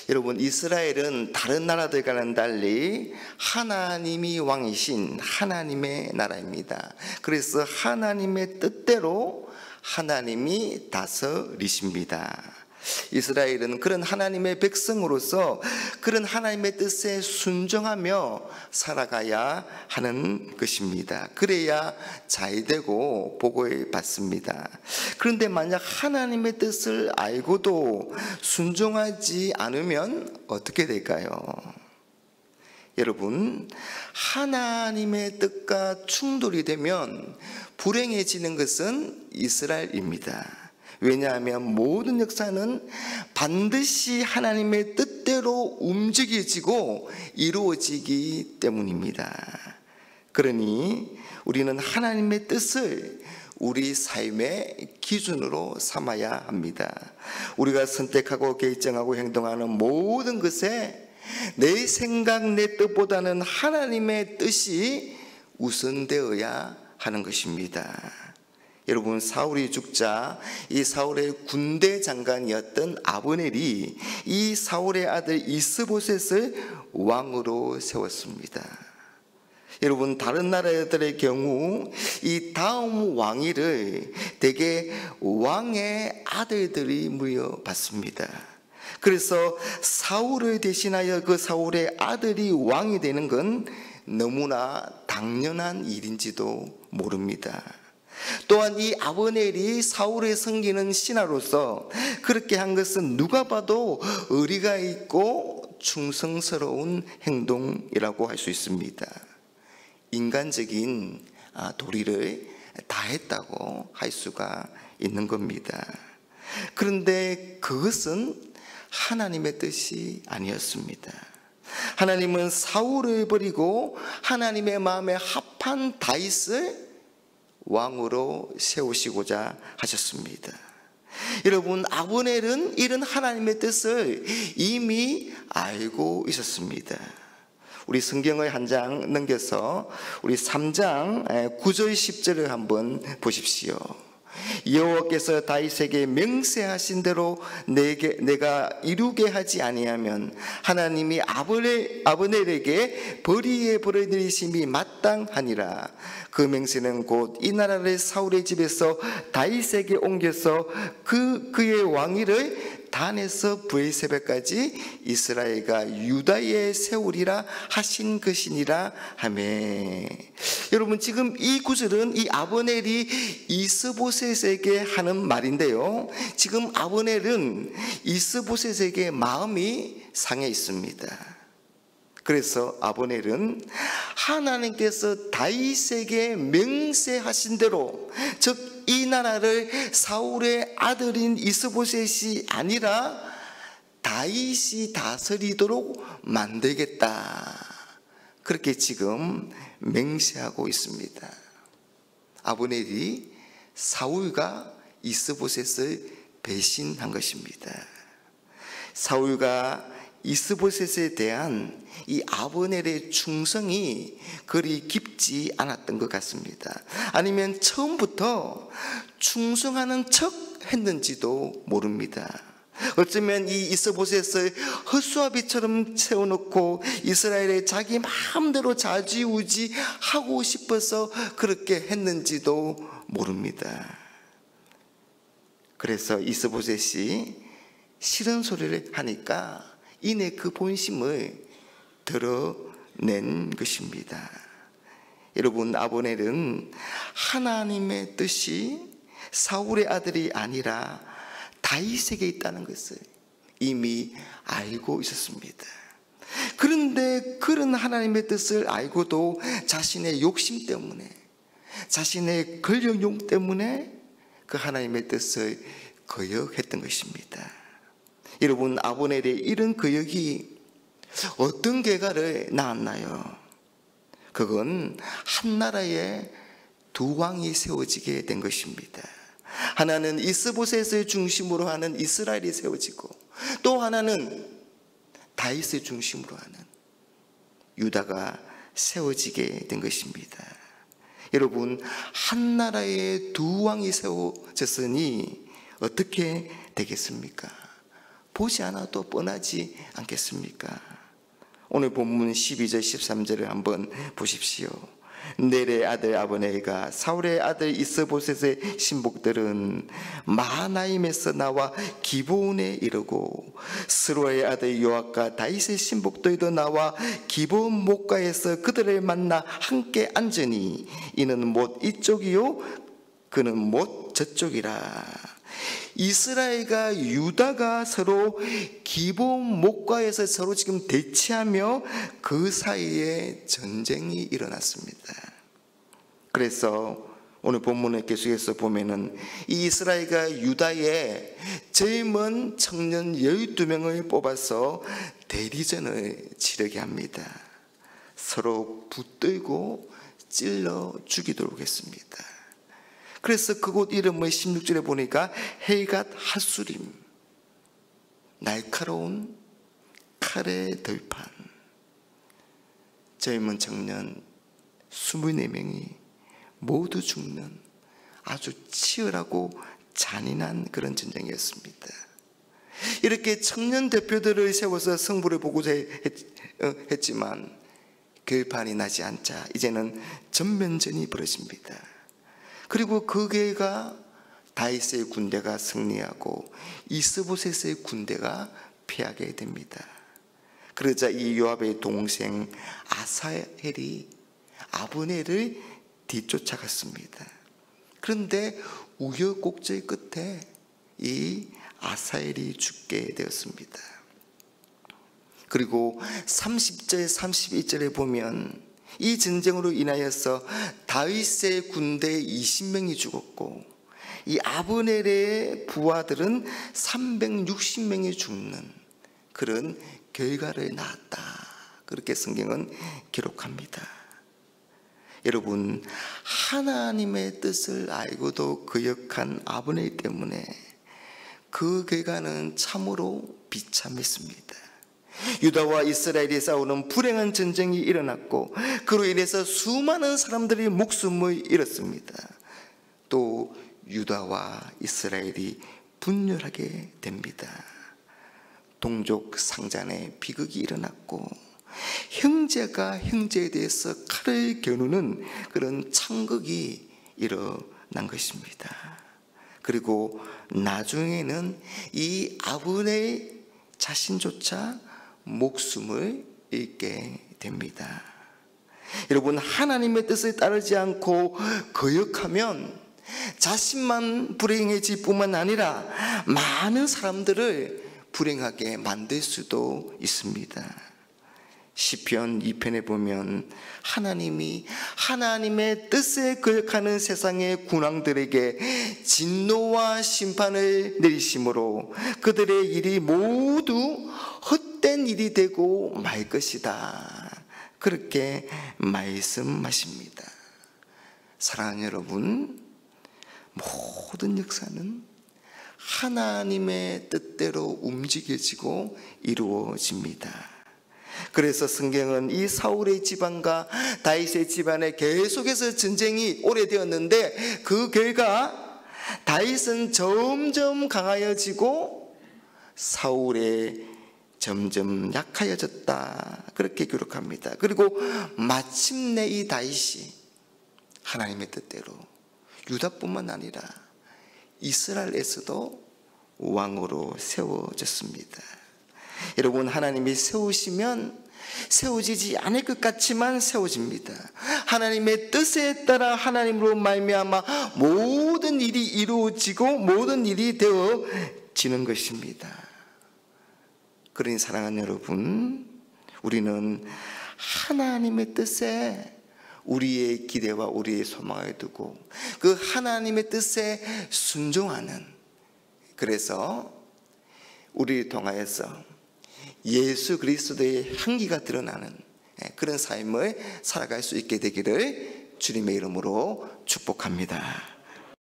여러분, 이스라엘은 다른 나라들과는 달리 하나님이 왕이신 하나님의 나라입니다. 그래서 하나님의 뜻대로 하나님이 다스리십니다. 이스라엘은 그런 하나님의 백성으로서 그런 하나님의 뜻에 순종하며 살아가야 하는 것입니다. 그래야 잘되고 복을 받습니다. 그런데 만약 하나님의 뜻을 알고도 순종하지 않으면 어떻게 될까요? 여러분, 하나님의 뜻과 충돌이 되면 불행해지는 것은 이스라엘입니다. 왜냐하면 모든 역사는 반드시 하나님의 뜻대로 움직여지고 이루어지기 때문입니다. 그러니 우리는 하나님의 뜻을 우리 삶의 기준으로 삼아야 합니다. 우리가 선택하고 결정하고 행동하는 모든 것에 내 생각, 내 뜻보다는 하나님의 뜻이 우선되어야 하는 것입니다. 여러분, 사울이 죽자 이 사울의 군대 장관이었던 아브넬이 이 사울의 아들 이스보셋을 왕으로 세웠습니다. 여러분, 다른 나라들의 경우 이 다음 왕위를 대개 왕의 아들들이 물려받습니다. 그래서 사울을 대신하여 그 사울의 아들이 왕이 되는 건 너무나 당연한 일인지도 모릅니다. 또한 이 아브넬이 사울을 섬기는 신하로서 그렇게 한 것은 누가 봐도 의리가 있고 충성스러운 행동이라고 할 수 있습니다. 인간적인 도리를 다했다고 할 수가 있는 겁니다. 그런데 그것은 하나님의 뜻이 아니었습니다. 하나님은 사울을 버리고 하나님의 마음에 합한 다윗을 왕으로 세우시고자 하셨습니다. 여러분, 아브넬은 이런 하나님의 뜻을 이미 알고 있었습니다. 우리 성경을 한 장 넘겨서 우리 3장 9절 10절을 한번 보십시오. 여호와께서 다윗에게 맹세하신 대로 내가 이루게 하지 아니하면 하나님이 아브넬에게 벌이의 벌을 내리심이 마땅하니라. 그 맹세는 곧 이 나라를 사울의 집에서 다윗에게 옮겨서 그의 왕위를 단에서 브에세바까지 이스라엘과 유다에 세우리라 하신 것이니라 하매. 여러분, 지금 이 구절은 이 아브넬이 이스보셋에게 하는 말인데요, 지금 아브넬은 이스보셋에게 마음이 상해 있습니다. 그래서 아브넬은 하나님께서 다윗에게 맹세하신 대로, 즉 이 나라를 사울의 아들인 이스보셋이 아니라 다윗이 다스리도록 만들겠다, 그렇게 지금 맹세하고 있습니다. 아브넬이 사울과 이스보셋을 배신한 것입니다. 사울과 이스보셋에 대한 이 아브넬의 충성이 그리 깊지 않았던 것 같습니다. 아니면 처음부터 충성하는 척 했는지도 모릅니다. 어쩌면 이 이스보셋을 헛수아비처럼 세워놓고 이스라엘에 자기 마음대로 좌지우지하고 싶어서 그렇게 했는지도 모릅니다. 그래서 이스보셋이 싫은 소리를 하니까 이내 그 본심을 드러낸 것입니다. 여러분, 아브넬은 하나님의 뜻이 사울의 아들이 아니라 다윗에게 있다는 것을 이미 알고 있었습니다. 그런데 그런 하나님의 뜻을 알고도 자신의 욕심 때문에, 자신의 권력욕 때문에 그 하나님의 뜻을 거역했던 것입니다. 여러분, 아브넬의 이런 거역이 어떤 결과를 낳았나요? 그건 한 나라에 두 왕이 세워지게 된 것입니다. 하나는 이스보셋을 중심으로 하는 이스라엘이 세워지고, 또 하나는 다윗을 중심으로 하는 유다가 세워지게 된 것입니다. 여러분, 한 나라에 두 왕이 세워졌으니 어떻게 되겠습니까? 보지 않아도 뻔하지 않겠습니까? 오늘 본문 12절 13절을 한번 보십시오. 넬의 아들 아브넬과 사울의 아들 이스보셋의 신복들은 마하나임에서 나와 기브온에 이르고 스로의 아들 요압과 다윗의 신복들도 나와 기브온 목가에서 그들을 만나 함께 앉으니 이는 못 이쪽이요 그는 못 저쪽이라. 이스라엘과 유다가 서로 기브온 목가에서 서로 지금 대치하며 그 사이에 전쟁이 일어났습니다. 그래서 오늘 본문을 계속해서 보면은 이 이스라엘과 유다의 젊은 청년 12명을 뽑아서 대리전을 치르게 합니다. 서로 붙들고 찔러 죽이도록 했습니다. 그래서 그곳 이름을 16절에 보니까 헬갓 하수림, 날카로운 칼의 들판. 젊은 청년 24명이 모두 죽는 아주 치열하고 잔인한 그런 전쟁이었습니다. 이렇게 청년 대표들을 세워서 승부를 보고자 했지만 결판이 나지 않자 이제는 전면전이 벌어집니다. 그리고 그 결과 다윗의 군대가 승리하고 이스보셋의 군대가 패하게 됩니다. 그러자 이 요압의 동생 아사헬이 아브넬을 뒤쫓아갔습니다. 그런데 우여곡절 끝에 이 아사헬이 죽게 되었습니다. 그리고 30절 31절에 보면 이 전쟁으로 인하여서 다윗의 군대 20명이 죽었고 이 아브넬의 부하들은 360명이 죽는 그런 결과를 낳았다. 그렇게 성경은 기록합니다. 여러분, 하나님의 뜻을 알고도 거역한 아브넬 때문에 그 결과는 참으로 비참했습니다. 유다와 이스라엘이 싸우는 불행한 전쟁이 일어났고 그로 인해서 수많은 사람들이 목숨을 잃었습니다. 또 유다와 이스라엘이 분열하게 됩니다. 동족 상잔의 비극이 일어났고 형제가 형제에 대해서 칼을 겨누는 그런 창극이 일어난 것입니다. 그리고 나중에는 이 아브넬 자신조차 목숨을 잃게 됩니다. 여러분, 하나님의 뜻을 따르지 않고 거역하면 자신만 불행해질 뿐만 아니라 많은 사람들을 불행하게 만들 수도 있습니다. 시편 2편에 보면 하나님이 하나님의 뜻에 거역하는 세상의 군왕들에게 진노와 심판을 내리심으로 그들의 일이 모두 헛된 일이 되고 말 것이다. 그렇게 말씀하십니다. 사랑하는 여러분, 모든 역사는 하나님의 뜻대로 움직여지고 이루어집니다. 그래서 성경은 이 사울의 집안과 다윗의 집안에 계속해서 전쟁이 오래되었는데 그 결과 다윗은 점점 강하여지고 사울의 점점 약하여졌다. 그렇게 기록합니다. 그리고 마침내 이 다윗이 하나님의 뜻대로 유다뿐만 아니라 이스라엘에서도 왕으로 세워졌습니다. 여러분, 하나님이 세우시면 세워지지 않을 것 같지만 세워집니다. 하나님의 뜻에 따라 하나님으로 말미암아 모든 일이 이루어지고 모든 일이 되어지는 것입니다. 그러니 사랑하는 여러분, 우리는 하나님의 뜻에 우리의 기대와 우리의 소망을 두고 그 하나님의 뜻에 순종하는, 그래서 우리를 통하여서 예수 그리스도의 향기가 드러나는 그런 삶을 살아갈 수 있게 되기를 주님의 이름으로 축복합니다.